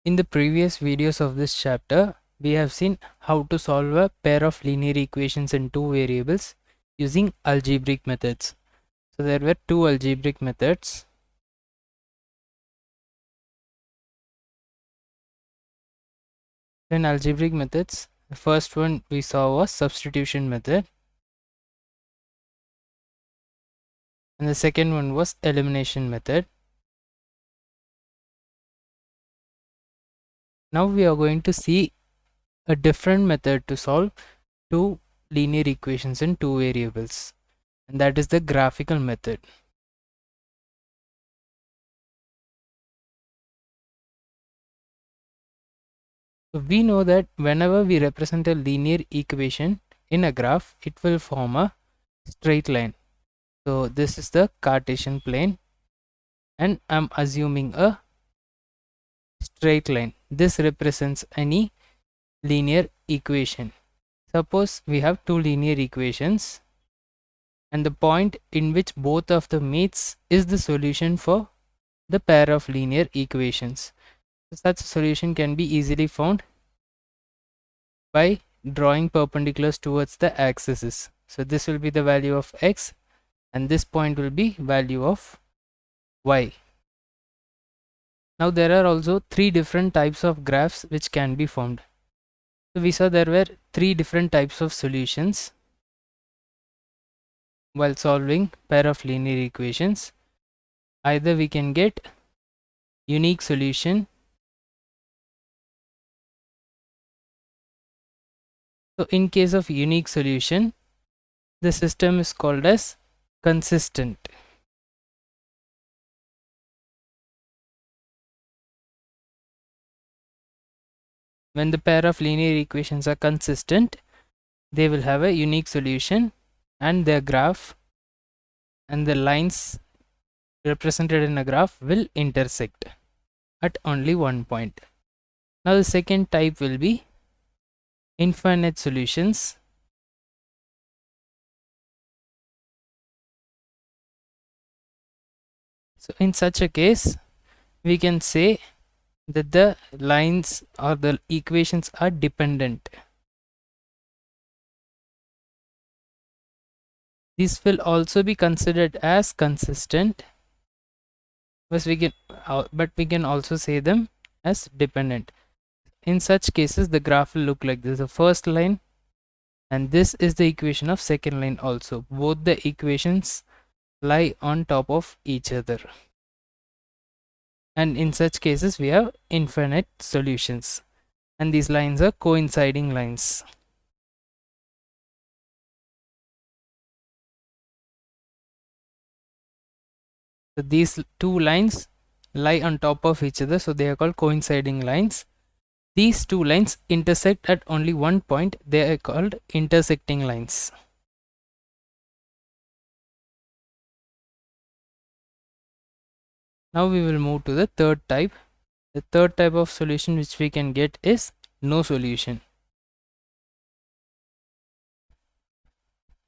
In the previous videos of this chapter, we have seen how to solve a pair of linear equations in two variables using algebraic methods. So there were two algebraic methods. In algebraic methods, the first one we saw was substitution method, and the second one was elimination method. Now we are going to see a different method to solve two linear equations in two variables, and that is the graphical method. So we know that whenever we represent a linear equation in a graph, it will form a straight line. So this is the Cartesian plane, and I'm assuming a straight line. This represents any linear equation. Suppose we have two linear equations, and the point in which both of them meets is the solution for the pair of linear equations. So such a solution can be easily found by drawing perpendiculars towards the axes. So this will be the value of x, and this point will be value of y. Now there are also three different types of graphs which can be formed. So we saw there were three different types of solutions while solving pair of linear equations. Either we can get unique solution. So in case of unique solution, the system is called as consistent. When the pair of linear equations are consistent, they will have a unique solution, and their graph and the lines represented in a graph will intersect at only one point. Now the second type will be infinite solutions. So in such a case, we can say that the lines or the equations are dependent. This will also be considered as consistent, but we can also say them as dependent. In such cases, the graph will look like this: the first line, and this is the equation of second line also. Both the equations lie on top of each other, and in such cases we have infinite solutions, and these lines are coinciding lines. So these two lines lie on top of each other, so they are called coinciding lines. These two lines intersect at only one point, they are called intersecting lines. Now we will move to the third type. The third type of solution which we can get is no solution.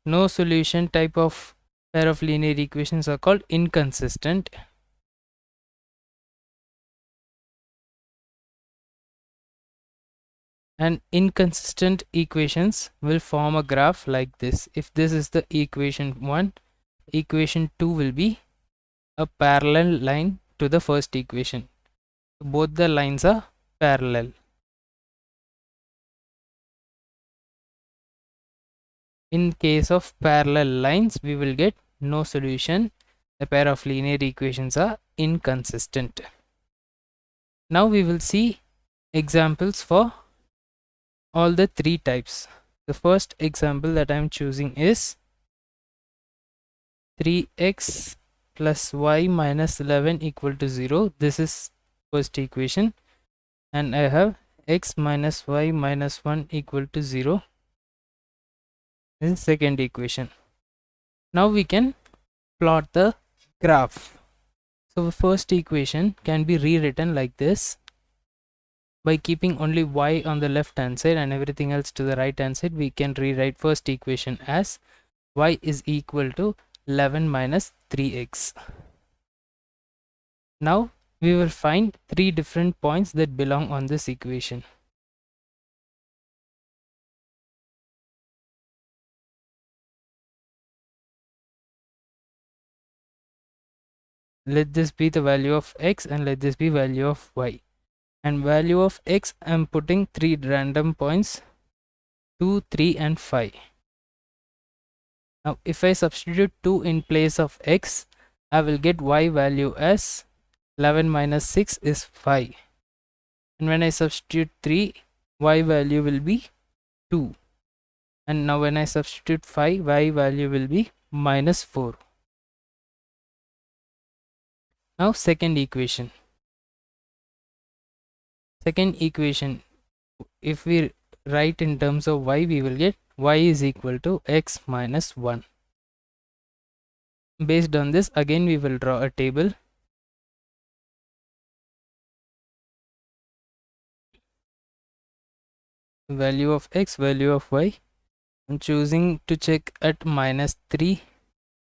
No solution type of pair of linear equations are called inconsistent. And inconsistent equations will form a graph like this. If this is the equation 1, equation 2 will be a parallel line to the first equation. Both the lines are parallel. In case of parallel lines, we will get no solution. The pair of linear equations are inconsistent. Now we will see examples for all the three types. The first example that I am choosing is 3x plus y minus 11 equal to 0. This is first equation, and I have x minus y minus 1 equal to 0. This is second equation. Now we can plot the graph. So the first equation can be rewritten like this. By keeping only y on the left hand side and everything else to the right hand side, we can rewrite first equation as y is equal to 11 minus 3x. Now we will find 3 different points that belong on this equation. Let this be the value of x and let this be value of y. And value of x, I'm putting 3 random points, 2, 3 and 5. Now if I substitute 2 in place of x, I will get y value as 11 minus 6 is 5. And when I substitute 3, y value will be 2. And now when I substitute 5, y value will be minus 4. Now second equation. Second equation, if we write in terms of y, we will get y is equal to x minus 1. Based on this, again we will draw a table. Value of x, value of y. I'm choosing to check at minus 3,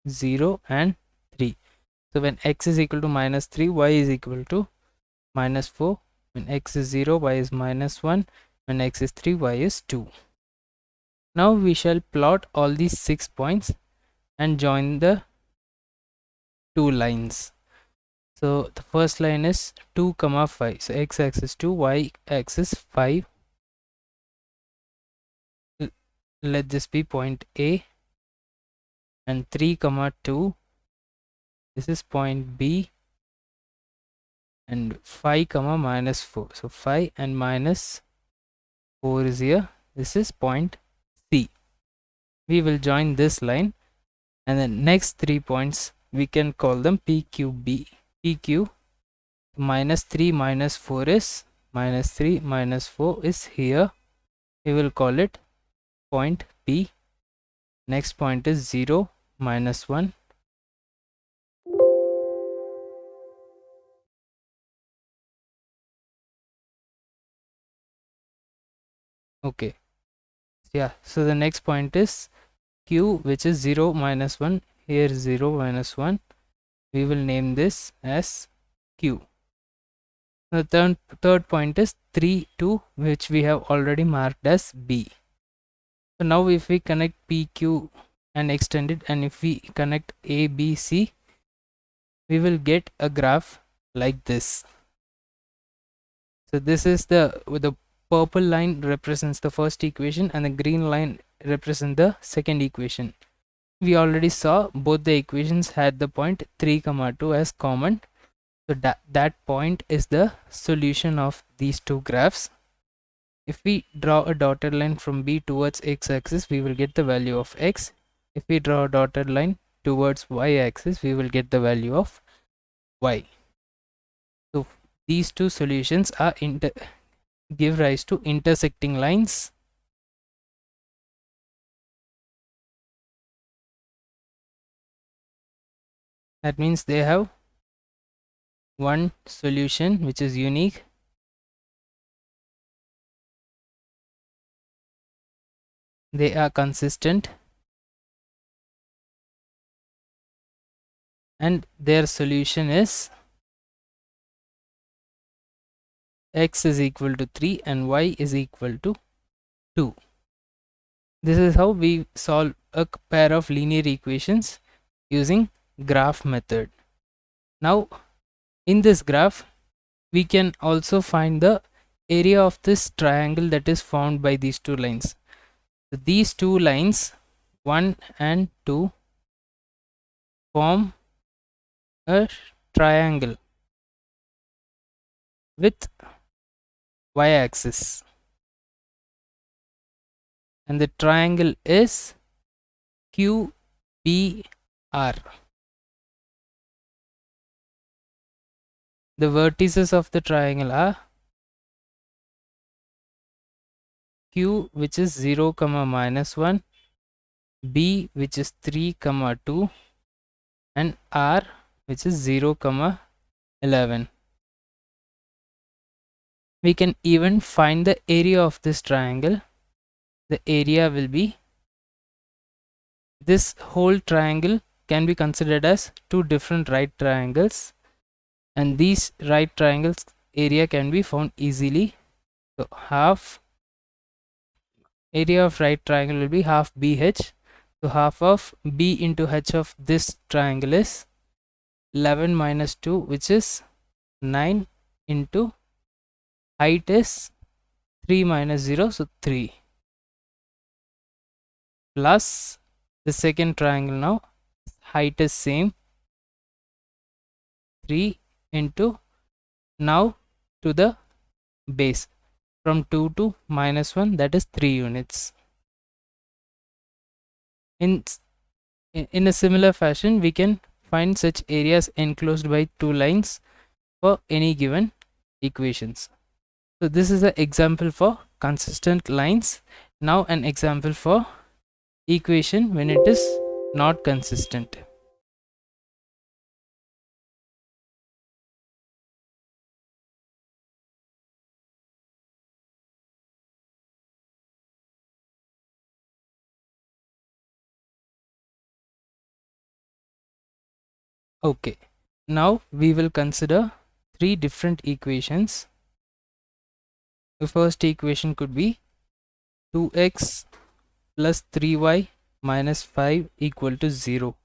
0 and 3. So when x is equal to minus 3, y is equal to minus 4. When x is 0, y is minus 1. When x is 3, y is 2. Now we shall plot all these 6 points and join the 2 lines. So the first line is 2 comma 5. So x axis 2, y axis 5. Let this be point A. And 3 comma 2, this is point B. And 5 comma minus 4. So 5 and minus 4 is here. This is point C. We will join this line, and the next 3 points we can call them PQB. PQ, minus 3 minus 4 is minus 3 minus 4 is here. We will call it point P. Next point is 0 minus 1. Okay. Yeah, so the next point is Q, which is 0 minus 1. Here 0 minus 1. We will name this as Q. The third point is 3, 2, which we have already marked as B. So now if we connect PQ and extend it, and if we connect ABC, we will get a graph like this. So this is the purple line represents the first equation and the green line represents the second equation. We already saw both the equations had the point 3 comma 2 as common. So that point is the solution of these two graphs. If we draw a dotted line from B towards x-axis, we will get the value of x. If we draw a dotted line towards y-axis, we will get the value of y. So these two solutions are give rise to intersecting lines. That means they have one solution which is unique. They are consistent and their solution is x is equal to 3 and y is equal to 2. This is how we solve a pair of linear equations using graph method. Now in this graph we can also find the area of this triangle that is formed by these two lines. So these two lines 1 and 2 form a triangle with y-axis, and the triangle is QBR. The vertices of the triangle are Q, which is 0 comma minus 1, B, which is 3 comma 2, and R, which is 0 comma 11. We can even find the area of this triangle. The area will be, this whole triangle can be considered as two different right triangles. and these right triangles area can be found easily. So half area of right triangle will be half BH. So half of B into H of this triangle is 11 minus 2, which is 9, into height is 3 minus 0, so 3, plus the second triangle. Now height is same, 3 into, now to the base, from 2 to minus 1, that is 3 units. In a similar fashion, we can find such areas enclosed by two lines for any given equations. So this is an example for consistent lines. Now an example for equation when it is not consistent. Okay, now we will consider three different equations. The first equation could be 2x plus 3y minus 5 equal to 0.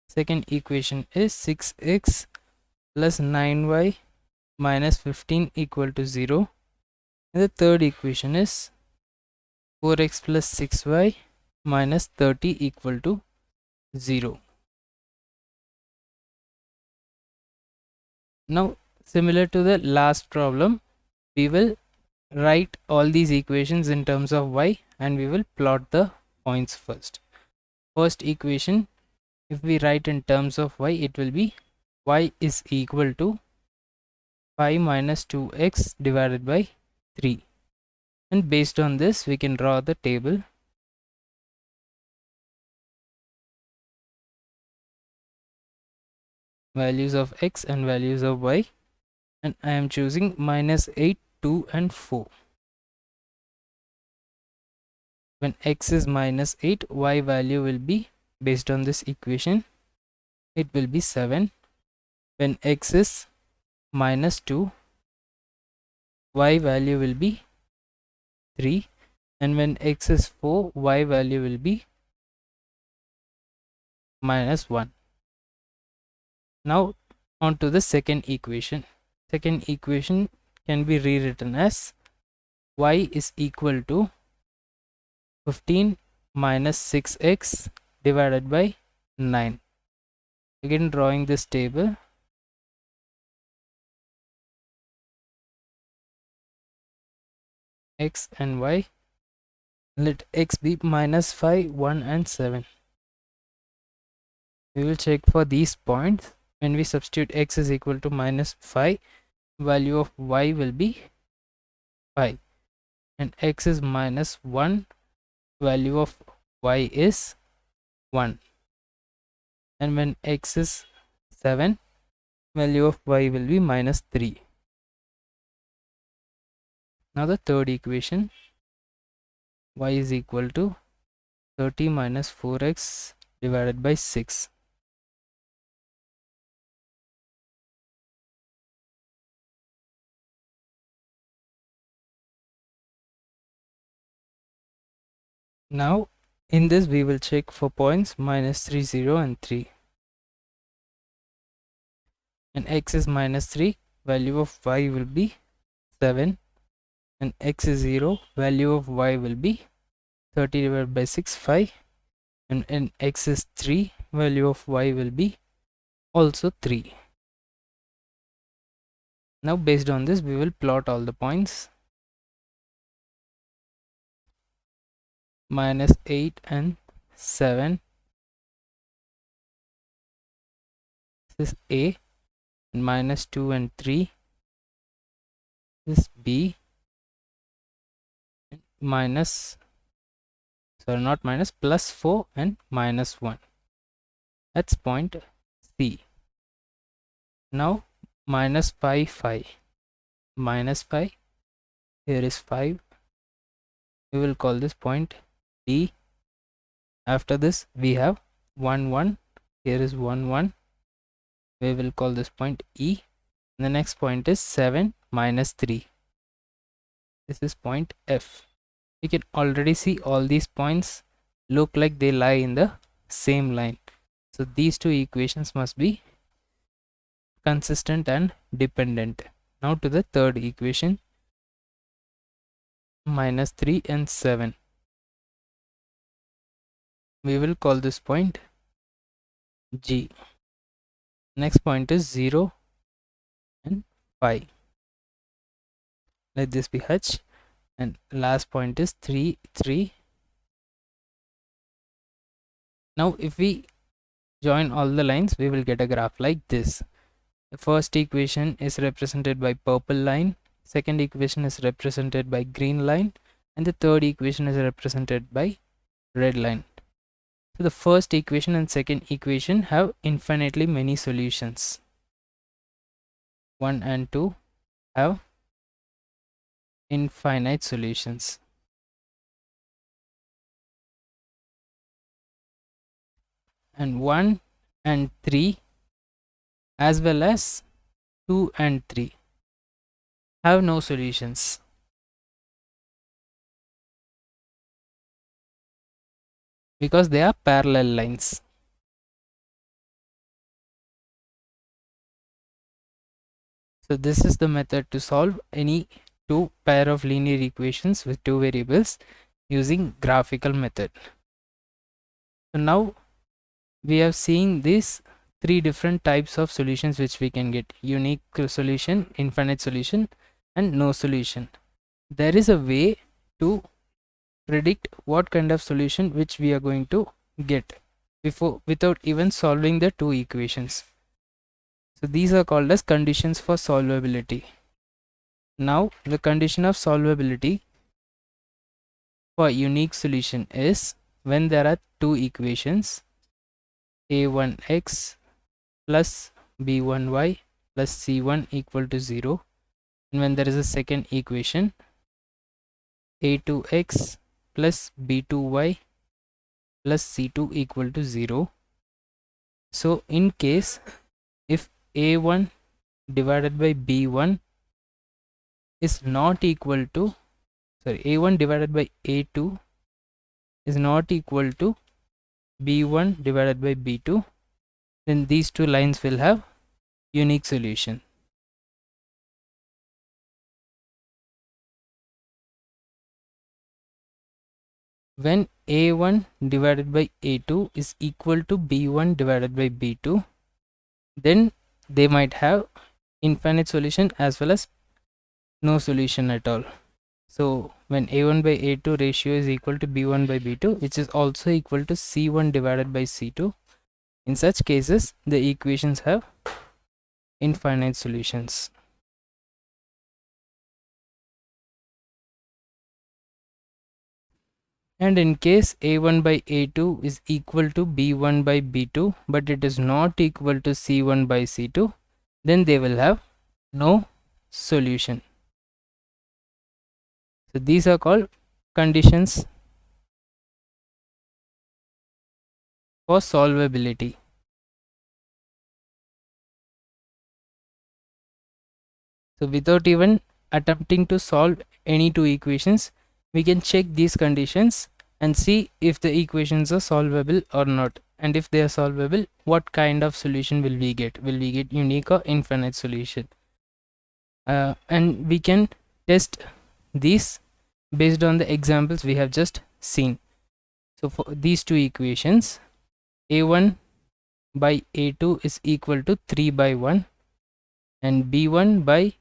Second equation is 6x plus 9y minus 15 equal to 0. And the third equation is 4x plus 6y minus 30 equal to 0. Now, similar to the last problem, we will write all these equations in terms of y and we will plot the points first. First equation, if we write in terms of y, it will be y is equal to 5 minus 2x divided by 3. And based on this, we can draw the table. Values of x and values of y, and I am choosing minus 8, 2 and 4. When x is minus 8, y value will be, based on this equation, it will be 7. When x is minus 2, y value will be 3. And when x is 4, y value will be minus 1. Now on to the second equation. Second equation can be rewritten as y is equal to 15 minus 6x divided by 9. Again drawing this table. X and y. Let x be minus 5, 1 and 7. We will check for these points. When we substitute x is equal to minus 5, value of y will be 5. And x is minus 1, value of y is 1. And when x is 7, value of y will be minus 3. Now the third equation, y is equal to 30 minus 4x divided by 6. Now in this we will check for points minus 3, 0 and 3. And x is minus 3, value of y will be 7. And x is 0, value of y will be 30 divided by 6, 5. And x is 3, value of y will be also 3. Now based on this we will plot all the points. Minus 8 and 7, this is A. And minus 2 and 3, this is B. And minus, sorry, not minus, plus 4 and minus 1, that's point C. Now minus 5, 5, minus 5, here is 5, we will call this point D. After this we have 1, 1, here is 1, 1, we will call this point E. The next point is 7 minus 3. This is point F. You can already see all these points look like they lie in the same line. So these two equations must be consistent and dependent. Now to the third equation, minus 3 and 7. We will call this point G. Next point is 0 and 5. Let this be H. And last point is 3, 3. Now if we join all the lines, we will get a graph like this. The first equation is represented by purple line, second equation is represented by green line, and the third equation is represented by red line. So the first equation and second equation have infinitely many solutions. 1 and 2 have infinite solutions. And 1 and 3 as well as 2 and 3 have no solutions. Because they are parallel lines. So this is the method to solve any two pair of linear equations with two variables using graphical method. So now we have seen these three different types of solutions which we can get: unique solution, infinite solution, and no solution. There is a way to predict what kind of solution which we are going to get without even solving the two equations. So these are called as conditions for solvability. Now the condition of solvability for unique solution is when there are two equations, a1x plus b1y plus c1 equal to 0, and when there is a second equation, a2x plus b2y plus c2 equal to 0. So in case if a1 divided by b1 is not equal to, a1 divided by a2 is not equal to b1 divided by b2, then these two lines will have unique solution. When a1 divided by a2 is equal to b1 divided by b2, then they might have infinite solution as well as no solution at all. So when a1 by a2 ratio is equal to b1 by b2, which is also equal to c1 divided by c2, in such cases the equations have infinite solutions. And in case a1 by a2 is equal to b1 by b2 but it is not equal to c1 by c2, then they will have no solution. So these are called conditions for solvability. So without even attempting to solve any two equations, we can check these conditions and see if the equations are solvable or not, and if they are solvable, what kind of solution will we get. Will we get unique or infinite solution? And we can test these based on the examples we have just seen. So for these two equations, a1 by a2 is equal to 3 by 1 and b1 by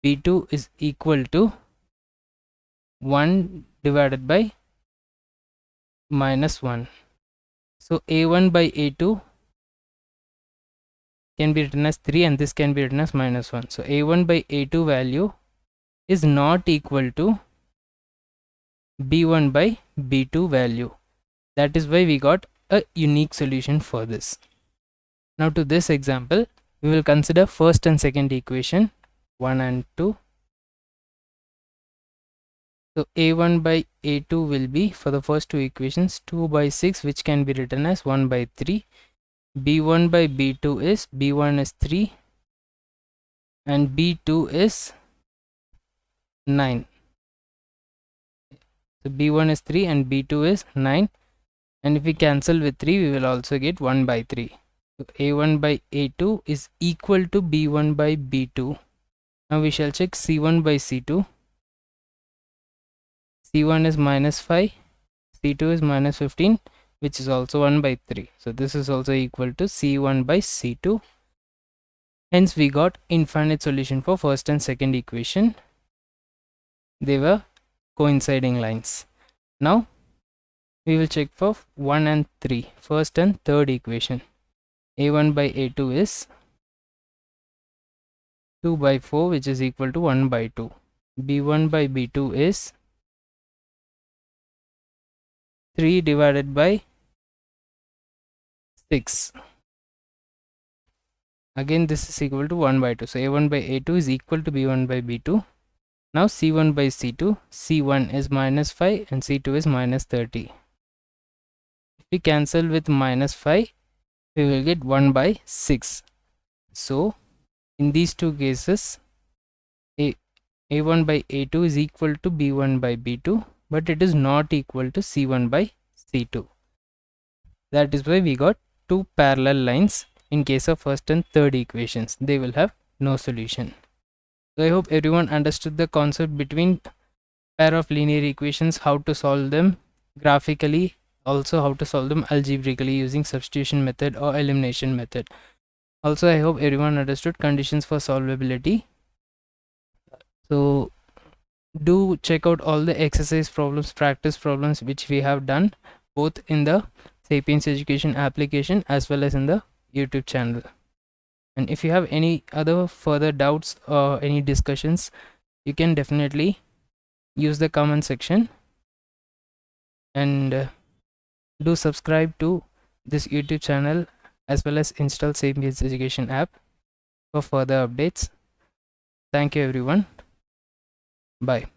b2 is equal to 1 divided by minus 1. So a1 by a2 can be written as 3 and this can be written as minus 1. So a1 by a2 value is not equal to b1 by b2 value. That is why we got a unique solution for this. Now to this example, we will consider first and second equation 1 and 2. So a1 by a2 will be, for the first two equations, 2 by 6, which can be written as 1 by 3. b1 by b2 is, b1 is 3 and b2 is 9. So b1 is 3 and b2 is 9, and if we cancel with 3 we will also get 1 by 3. So a1 by a2 is equal to b1 by b2. Now we shall check c1 by c2. c1 is minus 5, c2 is minus 15, which is also 1 by 3. So this is also equal to c1 by c2. Hence we got infinite solution for first and second equation. They were coinciding lines. Now we will check for 1 and 3, first and third equation. a1 by a2 is 2 by 4, which is equal to 1 by 2. b1 by b2 is 3 divided by 6. Again this is equal to 1 by 2. So a1 by a2 is equal to b1 by b2. Now c1 by c2, c1 is minus 5 and c2 is minus 30. If we cancel with minus 5, we will get 1 by 6. So in these two cases, a1 by a2 is equal to b1 by b2, but it is not equal to c1 by c2. That is why we got two parallel lines. In case of first and third equations, they will have no solution. So I hope everyone understood the concept between pair of linear equations, how to solve them graphically, also how to solve them algebraically using substitution method or elimination method. Also I hope everyone understood conditions for solvability. So do check out all the exercise problems, practice problems which we have done both in the Sapience Education application as well as in the YouTube channel. And if you have any other further doubts or any discussions, you can definitely use the comment section, and do subscribe to this YouTube channel as well as install Sapience Education app for further updates. Thank you everyone. Bye.